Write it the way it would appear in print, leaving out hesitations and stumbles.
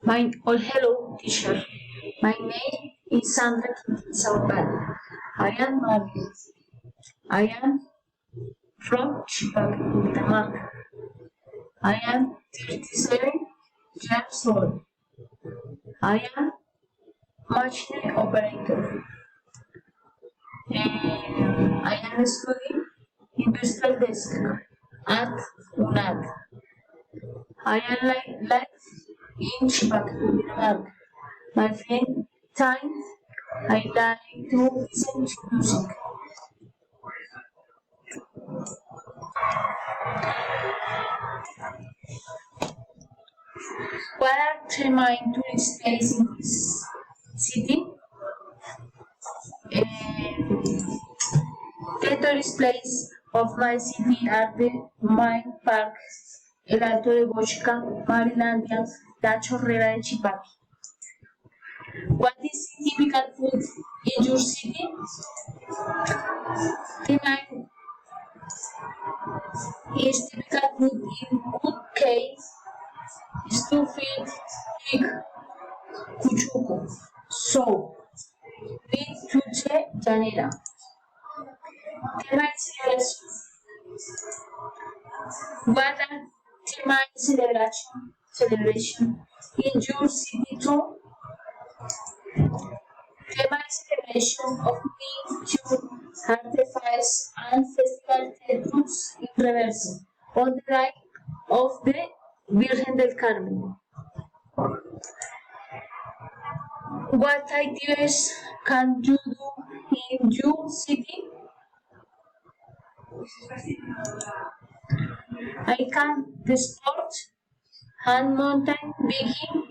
Hello, teacher. My name is Sandra Saupal. I am married. I am from Chicago, Denmark. I am 37 years old. I am machine operator. I am studying industrial desk at UNAD. I am live in Chicago, Denmark. My friend time I like to listen to music. What are three main tourist places in this city? The tourist places of my city are the Mine Park, El Alto de Bochca, Marilandia, La Chorrera de Chipaqui. What is typical food in your city? The main is typical food in good case is to feed pig, cuchuco, so with chuche llanera. The main celebrations. What are the main celebration in your city too? The main celebration of mid-June artifice and festival Tetrus in Reverso on the night of the Virgen del Carmen. What activities can you do in your city? I can the sport, hand mountain biking,